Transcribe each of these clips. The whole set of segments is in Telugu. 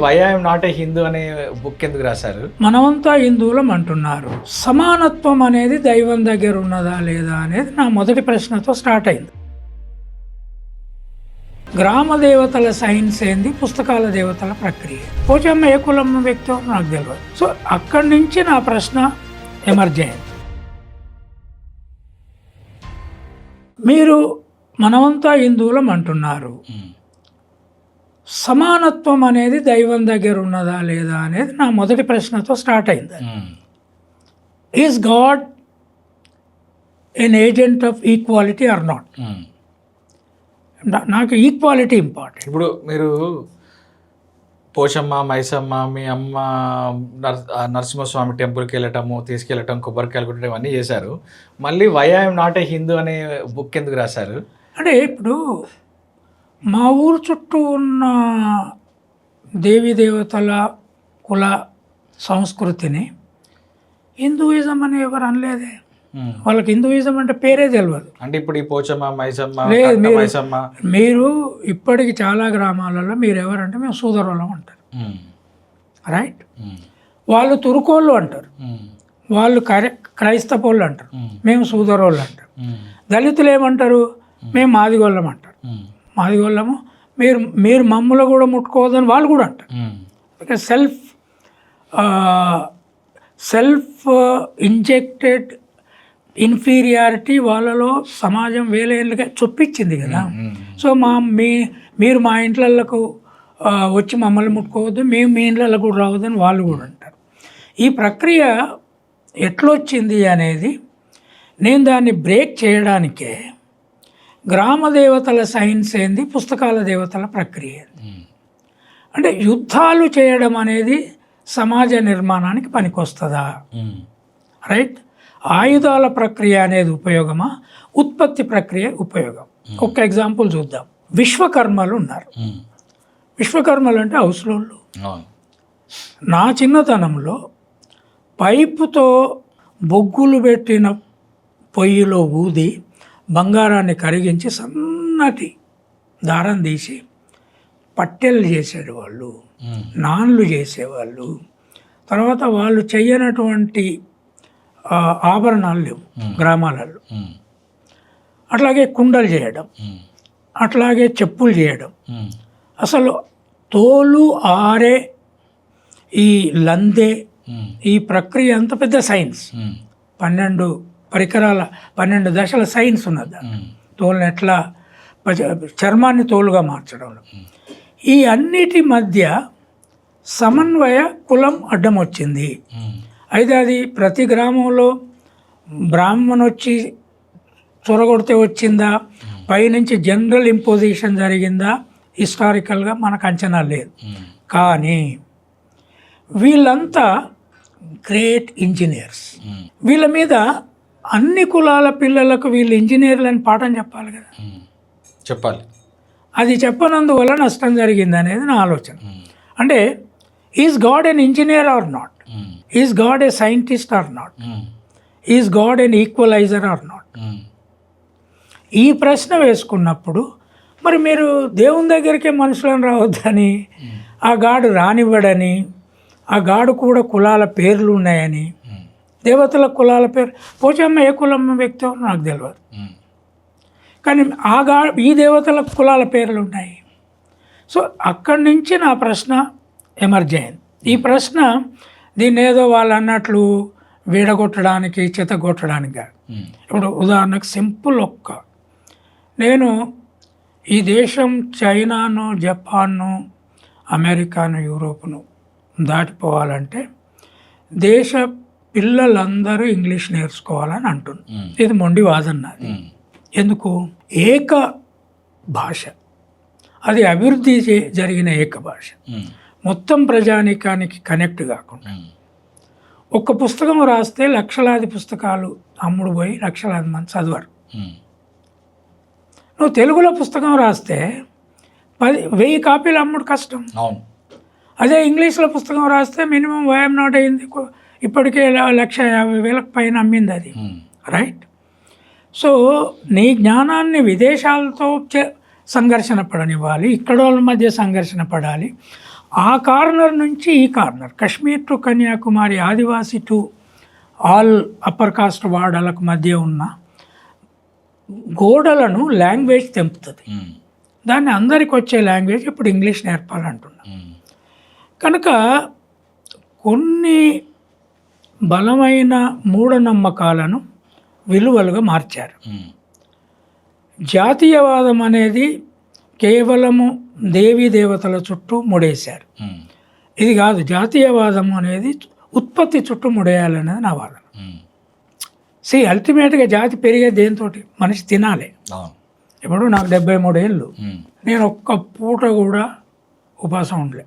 Why I am not a Hindu అనే బుక్ ఎందుకు రాశారు? మనమంతా హిందువులం అంటున్నారు. సమానత్వం అనేది దైవం దగ్గర ఉన్నదా లేదా అనేది నా మొదటి ప్రశ్నతో స్టార్ట్ అయింది. గ్రామ దేవతల సైన్స్ ఏంది, పుస్తకాల దేవతల ప్రక్రియ. పోచమ్మ ఏ కులం వ్యక్తో నాకు తెలియదు. సో అక్కడి నుంచి నా ప్రశ్న ఎమర్జ్ అయింది. మీరు మనమంతా హిందువులం అంటున్నారు, సమానత్వం అనేది దైవం దగ్గర ఉన్నదా లేదా అనేది నా మొదటి ప్రశ్నతో స్టార్ట్ అయింది. Is God an agent of equality are not? నాకు ఈక్వాలిటీ ఇంపార్టెంట్. ఇప్పుడు మీరు పోషమ్మ, మైసమ్మ, మీ అమ్మ నరసింహస్వామి టెంపుల్కి వెళ్ళటము, తీసుకెళ్ళటం, కొబ్బరికాయలు కొట్టడం ఇవన్నీ చేశారు. మళ్ళీ why I am not a Hindu అనే బుక్ ఎందుకు రాశారు? అంటే ఇప్పుడు మా ఊరు చుట్టూ ఉన్న దేవీ దేవతల కుల సంస్కృతిని హిందూయిజం అని ఎవరు అనలేదే. వాళ్ళకి హిందూయిజం అంటే పేరే తెలియదు. అంటే ఇప్పుడు ఈ పోచమ్మ, మైసమ్మ, మీరు ఇప్పటికి చాలా గ్రామాలలో మీరు ఎవరంటే మేము సోదరులం అంటారు, రైట్? వాళ్ళు తురుకోళ్ళు అంటారు, వాళ్ళు క్రైస్తపోళ్ళు అంటారు, మేము సోదరోళ్ళు అంటారు. దళితులు ఏమంటారు? మేము మాదిగోళ్ళం అంటారు. మాదిగోళ్ళము మీరు మమ్మల్ని కూడా ముట్టుకోవద్దని వాళ్ళు కూడా అంటారు. బికాజ్ సెల్ఫ్ ఇంజెక్టెడ్ ఇన్ఫీరియారిటీ వాళ్ళలో సమాజం వేలేళ్ళుగా చొప్పించింది కదా. సో మీరు మా ఇంట్లకు వచ్చి మమ్మల్ని ముట్టుకోవద్దు, మేము మీ ఇంట్లలో కూడా రావద్దని వాళ్ళు కూడా అంటారు. ఈ ప్రక్రియ ఎట్లొచ్చింది అనేది నేను దాన్ని బ్రేక్ చేయడానికే గ్రామ దేవతల సైన్స్ ఏంది, పుస్తకాల దేవతల ప్రక్రియ ఏంది. అంటే యుద్ధాలు చేయడం అనేది సమాజ నిర్మాణానికి పనికొస్తుందా? రైట్? ఆయుధాల ప్రక్రియ అనేది ఉపయోగమా, ఉత్పత్తి ప్రక్రియ ఉపయోగం? ఒక ఎగ్జాంపుల్ చూద్దాం. విశ్వకర్మలు ఉన్నారు. విశ్వకర్మలు అంటే హౌస్లోళ్ళు. నా చిన్నతనంలో పైపుతో బొగ్గులు పెట్టిన పొయ్యిలో ఊది బంగారాన్ని కరిగించి సన్నటి దారం తీసి పట్టెలు చేసేవాళ్ళు, నాన్లు చేసేవాళ్ళు. తర్వాత వాళ్ళు చెయ్యనటువంటి ఆభరణాలు లేవు గ్రామాలలో. అట్లాగే కుండలు చేయడం, అట్లాగే చెప్పులు చేయడం. అసలు తోలు ఆరే ఈ లందే ఈ ప్రక్రియ అంత పెద్ద సైన్స్. 12 దశల సైన్స్ ఉన్నది. తోలుని ఎట్లా, చర్మాన్ని తోలుగా మార్చడంలో. ఈ అన్నిటి మధ్య సమన్వయ కులం అడ్డం వచ్చింది. అయితే అది ప్రతి గ్రామంలో బ్రాహ్మణ్ వచ్చి చొరగొడితే వచ్చిందా, పైనుంచి జనరల్ ఇంపోజిషన్ జరిగిందా, హిస్టారికల్గా మనకు అంచనా లేదు. కానీ వీళ్ళంతా గ్రేట్ ఇంజనీర్స్. వీళ్ళ మీద అన్ని కులాల పిల్లలకు వీళ్ళు ఇంజనీర్లని పాఠం చెప్పాలి కదా. చెప్పాలి. అది చెప్పనందువల్ల నష్టం జరిగింది అనేది నా ఆలోచన. అంటే is God an engineer or not? Is God a scientist or not? Is God an equaliser or not? ఈ ప్రశ్న వేసుకున్నప్పుడు మరి మీరు దేవుని దగ్గరికే మనుషులను రావద్దని, ఆ గాడు రానివ్వడని, ఆ గాడు కూడా కులాల పేర్లు ఉన్నాయని, దేవతల కులాల పేరు, పోచమ్మ ఏ కులం వ్యక్తో నాకు తెలియదు, కానీ ఈ దేవతల కులాల పేర్లు ఉన్నాయి. సో అక్కడి నుంచి నా ప్రశ్న ఎమర్జ్ అయింది. ఈ ప్రశ్న దీన్ని ఏదో వాళ్ళు అన్నట్లు వీడగొట్టడానికి, చెత్తగొట్టడానికి కాదు. ఇప్పుడు ఉదాహరణకు సింపుల్ నేను ఈ దేశం చైనాను, జపాన్ను, అమెరికాను, యూరోప్ను దాటిపోవాలంటే దేశ పిల్లలందరూ ఇంగ్లీష్ నేర్చుకోవాలని అంటున్నారు. ఇది మొండి వాదన. ఎందుకు? ఏక భాష, అది అభివృద్ధి జరిగిన ఏక భాష, మొత్తం ప్రజానీకానికి కనెక్ట్ కాకుండా. ఒక్క పుస్తకం రాస్తే లక్షలాది పుస్తకాలు అమ్ముడు పోయి లక్షలాది మంది చదివారు. నువ్వు తెలుగులో పుస్తకం రాస్తే 1000 కాపీలు అమ్ముడు కష్టం. అదే ఇంగ్లీష్లో పుస్తకం రాస్తే మినిమం వయం నాట్ అయింది, ఇప్పటికే 150,000 పైన అమ్మింది అది, రైట్? సో నీ జ్ఞానాన్ని విదేశాలతో సంఘర్షణ పడనివ్వాలి, ఇక్కడ వాళ్ళ మధ్య సంఘర్షణ పడాలి, ఆ కార్నర్ నుంచి ఈ corner, Kashmir to Kanyakumari, Adivasi to all upper caste వాడలకు మధ్య ఉన్న గోడలను లాంగ్వేజ్ తెంపుతుంది. దాన్ని అందరికి వచ్చే లాంగ్వేజ్ ఇప్పుడు ఇంగ్లీష్ నేర్పాలంటున్నా. కనుక కొన్ని బలమైన మూఢనమ్మకాలను విలువలుగా మార్చారు. జాతీయవాదం అనేది కేవలము దేవీ దేవతల చుట్టూ ముడేశారు. ఇది కాదు, జాతీయవాదం అనేది ఉత్పత్తి చుట్టూ ముడేయాలనేది నా వాదన. అల్టిమేట్గా జాతి పెరిగే దేంతో, మనిషి తినాలి. ఇప్పుడు నాకు 73 ఏళ్ళు, నేను ఒక్క పూట కూడా ఉపాసం ఉండలే.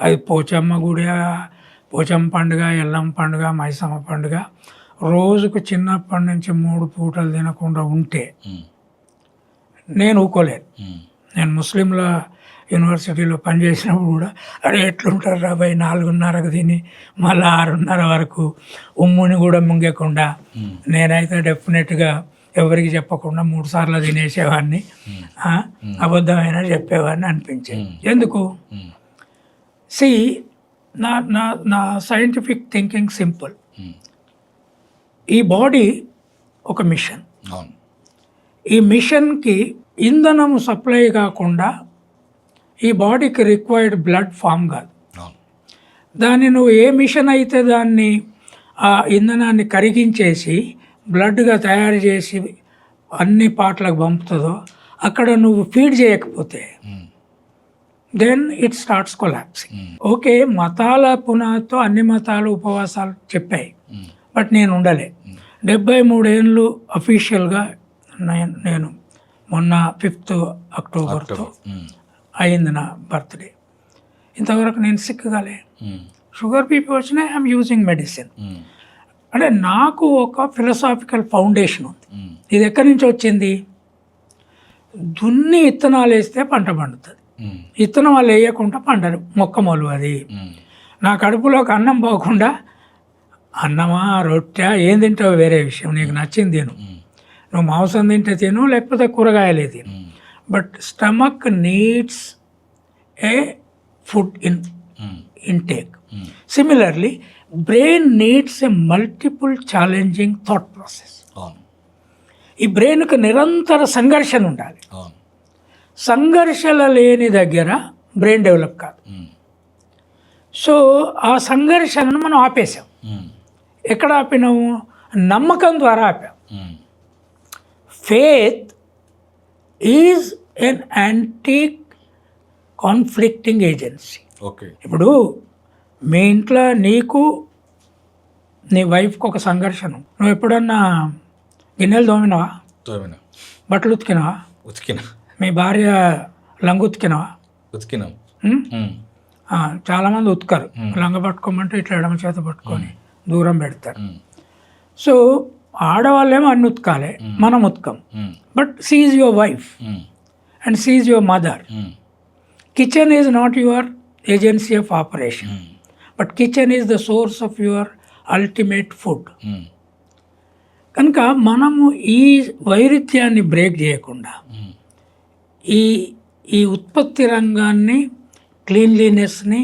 అది పోచమ్మ గుడి, పోచమ్మ పండుగ, ఎల్లమ్మ పండుగ, మైసమ్మ పండుగ, రోజుకు చిన్నప్పటి నుంచి 3 పూటలు తినకుండా ఉంటే నేను ఊకోలేదు. నేను ముస్లింల యూనివర్సిటీలో పనిచేసినప్పుడు కూడా అరే ఎట్లుంటారు రాబాయ్ 4:30కు తిని మళ్ళీ 6:30 వరకు ఉమ్ముని కూడా ముంగకుండా, నేనైతే డెఫినెట్గా ఎవరికి చెప్పకుండా 3 సార్లు తినేసేవాడిని, అబద్ధమైన చెప్పేవాడిని అనిపించేది. ఎందుకు? నా నా నా సైంటిఫిక్ థింకింగ్ సింపుల్. ఈ బాడీ ఒక మిషన్. ఈ మిషన్కి ఇంధనం సప్లై కాకుండా ఈ బాడీకి రిక్వైర్డ్ బ్లడ్ ఫామ్ కాదు. దాన్ని నువ్వు ఏ మిషన్ అయితే దాన్ని ఆ ఇంధనాన్ని కరిగించేసి బ్లడ్గా తయారు చేసి అన్ని పార్ట్లకు పంపుతుందో అక్కడ నువ్వు ఫీడ్ చేయకపోతే then it starts collapsing. Okay, మతాల పునాదితో అన్ని మతాలు ఉపవాసాలు చెప్పాయి, బట్ నేను ఉండలే. 73 ఏళ్ళు అఫీషియల్గా నేను మొన్న 5th అక్టోబర్తో అయింది నా బర్త్డే. ఇంతవరకు నేను సిక్కుగాలే. షుగర్ బీపీ వచ్చినా ఐఎమ్ యూజింగ్ మెడిసిన్. అంటే నాకు ఒక ఫిలసాఫికల్ ఫౌండేషన్ ఉంది. ఇది ఎక్కడి నుంచి వచ్చింది? దున్ని ఇత్తనాలు వేస్తే పంట పండుతుంది, ఇత్తనం వాళ్ళు వేయకుండా పండరు, మొక్క మొలు. అది నా కడుపులోకి అన్నం పోకుండా, అన్నమా రొట్టె ఏం తింటావు వేరే విషయం, నీకు నచ్చింది తిను, నువ్వు మాంసం తింటే తిను, లేకపోతే కూరగాయలే తిను, but stomach needs a food intake. Similarly, brain needs a multiple challenging thought process. ఈ బ్రెయిన్కి నిరంతర సంఘర్షణ ఉండాలి. సంఘర్షణ లేని దగ్గర బ్రెయిన్ డెవలప్ కాదు. సో ఆ సంఘర్షణను మనం ఆపేసాం. ఎక్కడ ఆపినాము? నమ్మకం ద్వారా ఆపాం. Faith is an anti conflicting agency. Okay, ఇప్పుడు మీ ఇంట్లో నీకు నీ వైఫ్కి ఒక సంఘర్షణ, నువ్వు ఎప్పుడన్నా గిన్నెలు తోమినావా? బట్టలు ఉతికినావా? ఉతికినా. మీ భార్య లంగ ఉతికినావా? ఉతికినాం. చాలామంది ఉతకరు, లంగ పట్టుకోమంటే ఇట్లా ఎడమ చేత పట్టుకొని దూరం పెడతారు. సో ఆడవాళ్ళేమో అన్ని ఉతకాలి, మనం ఉతకం. But she is your wife and she is your mother. Kitchen is not your agency of operation, but kitchen is the source of your ultimate food. కనుక మనము ఈ వైరుధ్యాన్ని బ్రేక్ చేయకుండా ఈ ఉత్పత్తి రంగాన్ని, క్లీన్లీనెస్ని,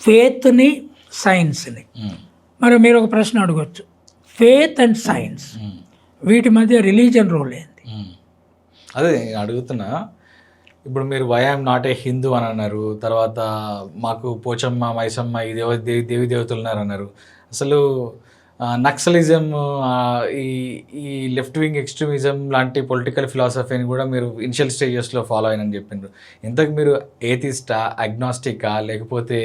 ఫేత్ని, సైన్స్ని, మరి మీరు ఒక ప్రశ్న అడగచ్చు, ఫేత్ అండ్ సైన్స్ వీటి మధ్య రిలీజన్ రోల్ ఏంది? అదే అడుగుతున్నా. ఇప్పుడు మీరు why am not a Hindu అని అన్నారు, తర్వాత మాకు పోచమ్మ, మైసమ్మ ఈ దేవి దేవతలు ఉన్నారన్నారు. అసలు నక్సలిజం, ఈ లెఫ్ట్ వింగ్ ఎక్స్ట్రీమిజం లాంటి పొలిటికల్ ఫిలాసఫీని కూడా మీరు ఇనిషియల్ స్టేజెస్లో ఫాలో అయినని చెప్పిండ్రు. ఇంతకు మీరు ఏథిస్టా, అగ్నాస్టికా, లేకపోతే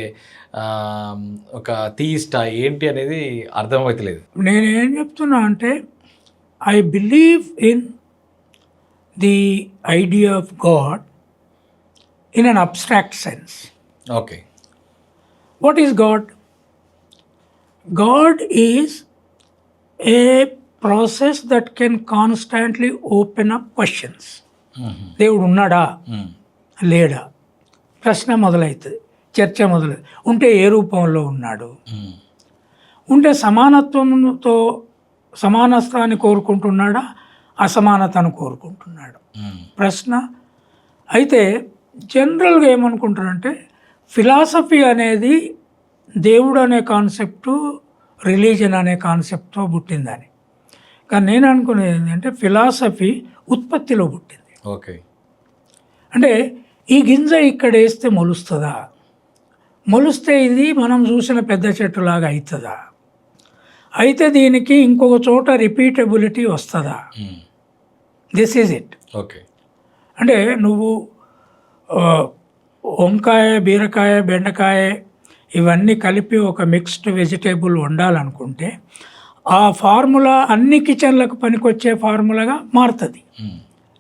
ఒక థీయిస్టా ఏంటి అనేది అర్థమవుతలేదు. నేనేం చెప్తున్నా అంటే I believe in the idea of God in an abstract sense. Okay. What is God? God is a process that can constantly open up questions. దేవుడు ఉన్నాడా లేడా ప్రశ్న మొదలవుతుంది, చర్చ మొదలవుతుంది. ఉంటే ఏ రూపంలో ఉన్నాడు? ఉంటే సమానత్వంతో సమానత్వాన్ని కోరుకుంటున్నాడా, అసమానతను కోరుకుంటున్నాడు? ప్రశ్న. అయితే జనరల్గా ఏమనుకుంటారంటే ఫిలాసఫీ అనేది దేవుడు అనే కాన్సెప్టు, రిలీజన్ అనే కాన్సెప్ట్తో పుట్టిందని. కానీ నేను అనుకునేది ఏంటంటే ఫిలాసఫీ ఉత్పత్తిలో పుట్టింది. ఓకే. అంటే ఈ గింజ ఇక్కడ వేస్తే మొలుస్తుందా, మొలుస్తే ఇది మనం చూసిన పెద్ద చెట్టులాగా అవుతుందా, అయితే దీనికి ఇంకొక చోట రిపీటబిలిటీ వస్తుందా, దిస్ ఈజ్ ఇట్. ఓకే. అంటే నువ్వు వంకాయ, బీరకాయ, బెండకాయ ఇవన్నీ కలిపి ఒక మిక్స్డ్ వెజిటేబుల్ వండాలనుకుంటే ఆ ఫార్ములా అన్ని కిచెన్లకు పనికొచ్చే ఫార్ములాగా మారుతుంది.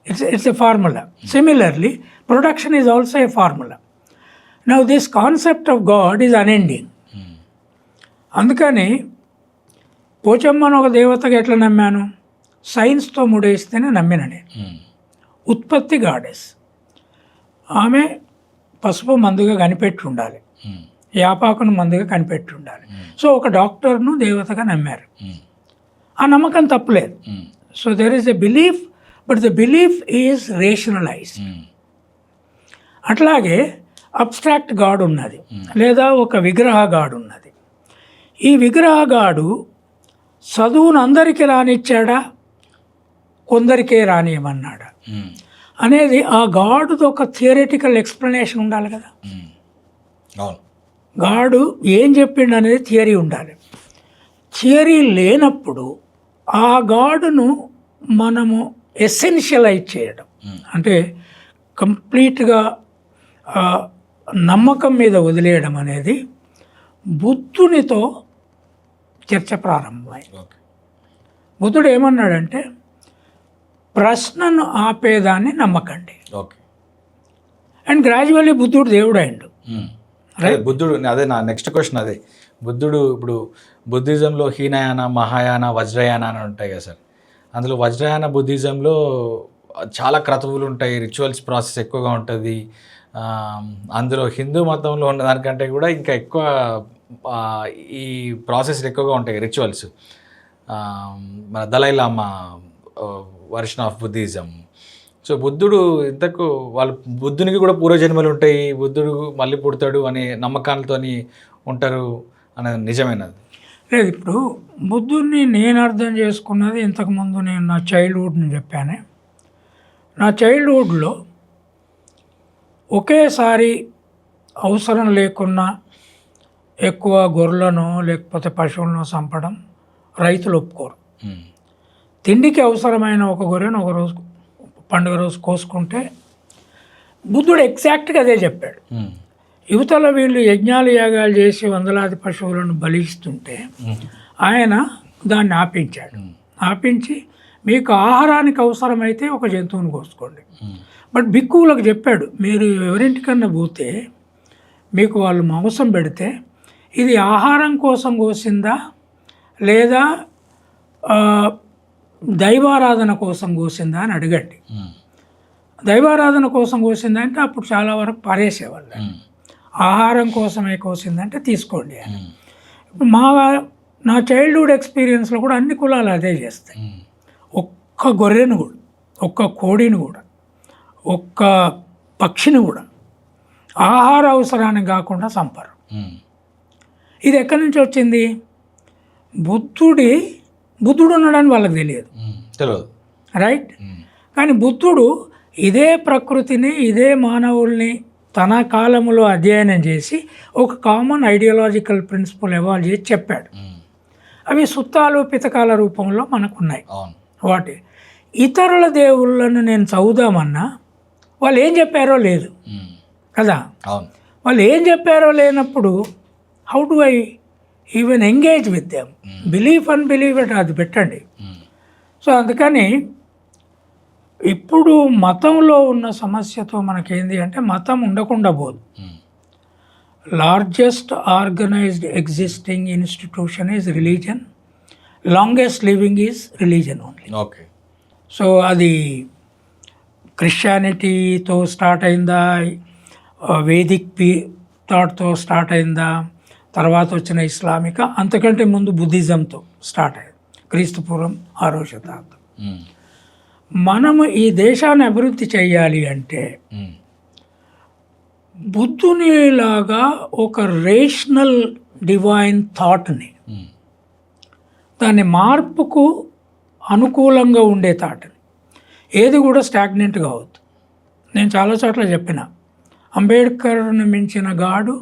It's a formula. Similarly production is also a formula. Now this concept of God is unending. అందుకని పోచమ్మను ఒక దేవతగా ఎట్లా నమ్మాను, సైన్స్తో ముడేస్తేనే నమ్మిన నేను. ఉత్పత్తి గాడెస్, ఆమె పసుపు మందుగా కనిపెట్టి ఉండాలి, యాపాకును మందుగా కనిపెట్టి ఉండాలి. సో ఒక డాక్టర్ను దేవతగా నమ్మారు. ఆ నమ్మకం తప్పులేదు. So there is a belief, but the belief is rationalised. అట్లాగే అబ్స్ట్రాక్ట్ గాడ్ ఉన్నది, లేదా ఒక విగ్రహ గాడ్ ఉన్నది. ఈ విగ్రహ గాడు చదువును అందరికీ రానిచ్చాడా, కొందరికే రానియమన్నాడా అనేది ఆ గాడుది ఒక థియరిటికల్ ఎక్స్ప్లెనేషన్ ఉండాలి కదా. గాడు ఏం చెప్పిండు అనేది థియరీ ఉండాలి. థియరీ లేనప్పుడు ఆ గాడును మనము ఎసెన్షియలైజ్ చేయడం, అంటే కంప్లీట్గా నమ్మకం మీద వదిలేయడం అనేది బుద్ధునితో చర్చ ప్రారంభమైంది. బుద్ధుడు ఏమన్నాడంటే ప్రశ్నను ఆపేదాన్ని నమ్మకండి. అండ్ గ్రాడ్యువల్లీ బుద్ధుడు దేవుడు అయిండు. బుద్ధుడు, అదే నా నెక్స్ట్ క్వశ్చన్ అదే. బుద్ధుడు ఇప్పుడు బుద్ధిజంలో హీనయాన, మహాయాన, వజ్రయాన అని ఉంటాయి కదా సార్. అందులో వజ్రయాన బుద్ధిజంలో చాలా క్రతువులు ఉంటాయి, రిచువల్స్ ప్రాసెస్ ఎక్కువగా ఉంటుంది. అందులో హిందూ మతంలో ఉన్న దానికంటే కూడా ఇంకా ఎక్కువ ఈ ప్రాసెస్ ఎక్కువగా ఉంటాయి, రిచువల్స్. మన Dalai Lama version of Buddhism. So బుద్ధుడు ఇంతకు వాళ్ళు బుద్ధునికి కూడా పూర్వజన్మలు ఉంటాయి, బుద్ధుడు మళ్ళీ పుడతాడు అనే నమ్మకాలతోని ఉంటారు అనేది నిజమైనది లేదు. ఇప్పుడు బుద్ధుడిని నేను అర్థం చేసుకున్నది ఇంతకుముందు నేను నా చైల్డ్హుడ్ని చెప్పాను. నా చైల్డ్హుడ్లో ఒకేసారి అవసరం లేకున్నా ఎక్కువ గొర్రెలను లేకపోతే పశువులను చంపడం రైతులు ఒప్పుకోరు. తిండికి అవసరమైన ఒక గొర్రెను ఒక రోజు పండుగ రోజు కోసుకుంటే బుద్ధుడు ఎగ్జాక్ట్గా అదే చెప్పాడు. యువతల వీళ్ళు యజ్ఞాలు యాగాలు చేసి వందలాది పశువులను బలిస్తుంటే ఆయన దాన్ని ఆపించాడు. ఆపించి మీకు ఆహారానికి అవసరమైతే ఒక జంతువుని కోసుకోండి, బట్ భిక్కువులకు చెప్పాడు మీరు ఎవరింటికన్నా పోతే మీకు వాళ్ళు మాంసం పెడితే ఇది ఆహారం కోసం కోసిందా లేదా దైవారాధన కోసం కోసిందా అని అడగండి. దైవారాధన కోసం కోసిందా అంటే అప్పుడు చాలా వరకు పారేసేవాళ్ళు. ఆహారం కోసమే కోసిందంటే తీసుకోండి అని. ఇప్పుడు నా చైల్డ్హుడ్ ఎక్స్పీరియన్స్లో కూడా అన్ని కులాలు అదే చేస్తాయి. ఒక్క గొర్రెను కూడా, ఒక్క కోడిని కూడా, ఒక్క పక్షిని కూడా ఆహార అవసరానికి కాకుండా చంపరు. ఇది ఎక్కడి నుంచి వచ్చింది? బుద్ధుడు ఉన్నాడని వాళ్ళకి తెలియదు, రైట్? కానీ బుద్ధుడు ఇదే ప్రకృతిని, ఇదే మానవుల్ని తన కాలంలో అధ్యయనం చేసి ఒక కామన్ ఐడియాలజికల్ ప్రిన్సిపల్ ఎవాల్వ్ చేసి చెప్పాడు. అవి సుత్తాలు పితకాల రూపంలో మనకున్నాయి. వాటి ఇతరుల దేవుళ్ళను నేను చదువుదామన్నా వాళ్ళు ఏం చెప్పారో లేదు కదా. వాళ్ళు ఏం చెప్పారో లేనప్పుడు how do I even engage with them? Belief and believe అది పెట్టండి. సో అందుకని ఇప్పుడు మతంలో ఉన్న సమస్యతో మనకేంది అంటే మతం ఉండకుండా పోదు. Largest organised existing institution is religion, longest living is religion only. Okay. So అది క్రిస్టియానిటీతో స్టార్ట్ అయిందా, వేదిక్ థాట్తో స్టార్ట్ అయిందా, తర్వాత వచ్చిన ఇస్లామిక, అంతకంటే ముందు బుద్ధిజంతో స్టార్ట్ అయింది, క్రీస్తుపూర్వం 6వ శతాబ్దం. మనము ఈ దేశాన్ని అభివృద్ధి చేయాలి అంటే బుద్ధునిలాగా ఒక రేషనల్ డివైన్ థాట్ని, దాని మార్పుకు అనుకూలంగా ఉండే థాట్ని, ఏది కూడా స్టాగ్నెంట్గా అవద్దు. నేను చాలా చోట్ల చెప్పిన, అంబేద్కర్ను మించిన గాడు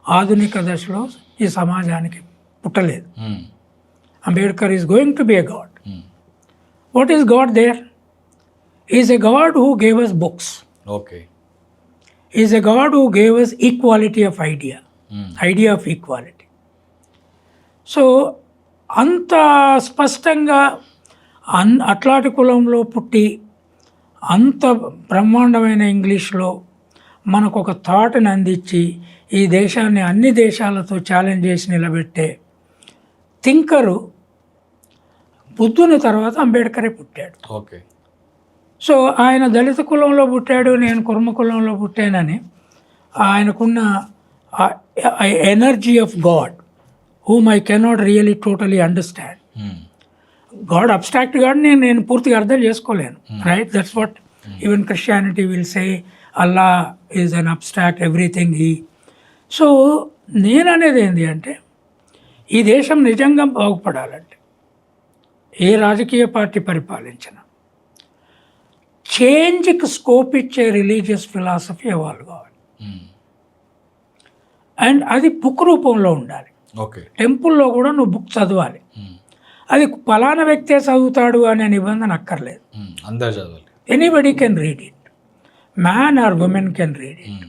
ఆధునిక దశలో ఈ సమాజానికి పుట్టలేదు. Ambedkar is going to be a God. What is God there? Is a God who gave us books. Okay. Is a God who gave us equality of idea of equality. So అంత స్పష్టంగా అట్లాంటి కులంలో పుట్టి అంత బ్రహ్మాండమైన ఇంగ్లీష్లో మనకు ఒక థాట్ని అందించి ఈ దేశాన్ని అన్ని దేశాలతో ఛాలెంజ్ చేసి నిలబెట్టే థింకరు బుద్ధుని తర్వాత అంబేద్కరే పుట్టాడు. ఓకే. సో ఆయన దళిత కులంలో పుట్టాడు, నేను కుర్మ కులంలో పుట్టానని ఆయనకున్న energy of God whom I cannot really totally understand. God, abstract God, నేను పూర్తిగా అర్థం చేసుకోలేను. Right? That's what even Christianity will say, Allah is an abstract everything he. So నేను అనేది ఏంటి అంటే, ఈ దేశం నిజంగా బాగుపడాలంటే ఏ రాజకీయ పార్టీ పరిపాలించినా చేంజ్కి స్కోప్ ఇచ్చే రిలీజియస్ ఫిలాసఫీ ఎవాల్వ్ కావాలి. అండ్ అది బుక్ రూపంలో ఉండాలి. ఓకే. టెంపుల్లో కూడా నువ్వు బుక్ చదవాలి. అది ఫలానా వ్యక్తే చదువుతాడు అనే నిబంధన అక్కర్లేదు. అందరూ చదవాలి. Anybody can read it. Man or women can read it.